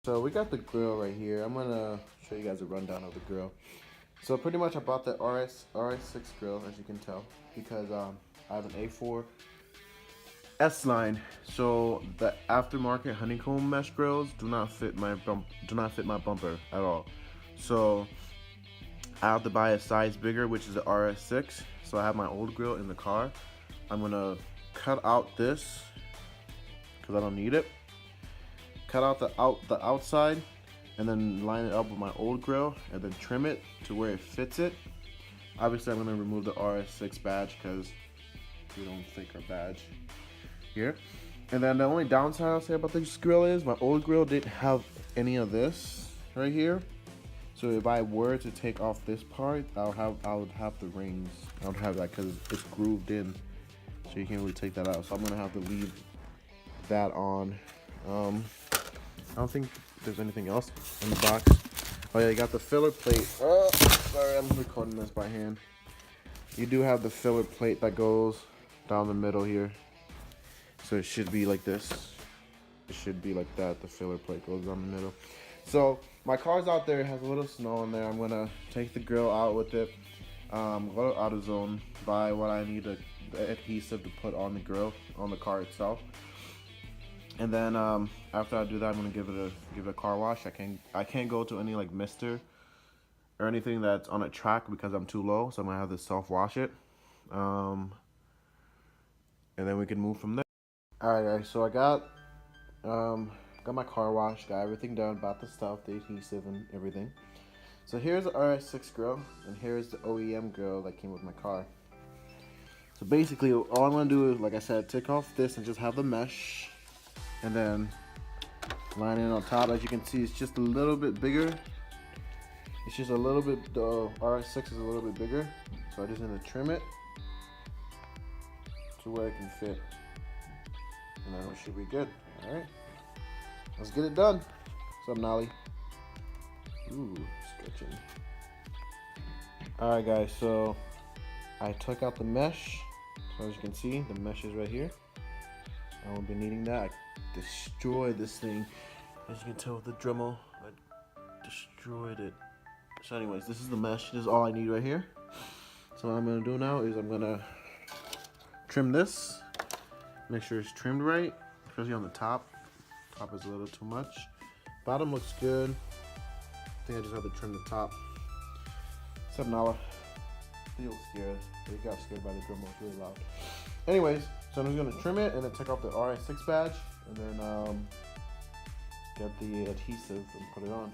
So we got the grill right here. I'm gonna show you guys a rundown of the grill. So pretty much I bought the RS6 grill, as you can tell, because I have an A4 S line. So the aftermarket honeycomb mesh grills do not fit my bumper at all. So I have to buy a size bigger, which is the RS6. So I have my old grill in the car. I'm gonna cut out this because I don't need it. Cut out the outside and then line it up with my old grill and then trim it to where it fits it. Obviously I'm gonna remove the RS6 badge because we don't fake our badge here. And then the only downside I'll say about this grill is my old grill didn't have any of this right here. So if I were to take off this part, I would have the rings. I would have that because it's grooved in, so you can't really take that out. So I'm gonna have to leave that on. I don't think there's anything else in the box. Oh yeah, you got the filler plate. Oh, sorry, I'm recording this by hand. You do have the filler plate that goes down the middle here. So it should be like this. It should be like that. The filler plate goes down the middle. So my car's out there. It has a little snow in there. I'm gonna take the grill out with it. Go to AutoZone, buy what I need, the adhesive to put on the grill, on the car itself. And then after I do that, I'm gonna give it a car wash. I can't go to any like mister or anything that's on a track because I'm too low. So I'm gonna have to self wash it, and then we can move from there. All right, guys. So I got my car wash, got everything done, bought the stuff, the adhesive and everything. So here's the RS6 grill, and here's the OEM grill that came with my car. So basically, all I'm gonna do is, like I said, take off this and just have the mesh. And then line it on top. As you can see, it's just a little bit bigger. It's just a little bit, the RS6 is a little bit bigger. So I just need to trim it to where it can fit. And then it should be good. All right, let's get it done. What's up, Nolly? Ooh, stretching. All right, guys, so I took out the mesh. So as you can see, the mesh is right here. I won't be needing that. I destroyed this thing. As you can tell with the Dremel, I destroyed it. So anyways, this is the mesh. This is all I need right here. So what I'm gonna do now is I'm gonna trim this. Make sure it's trimmed right, especially on the top. Top is a little too much. Bottom looks good. I think I just have to trim the top. What's up, Nala? Feels scared. He got scared by the Dremel. It's really loud. Anyways, so I'm just gonna trim it and then take off the RS6 badge and then get the adhesive and put it on.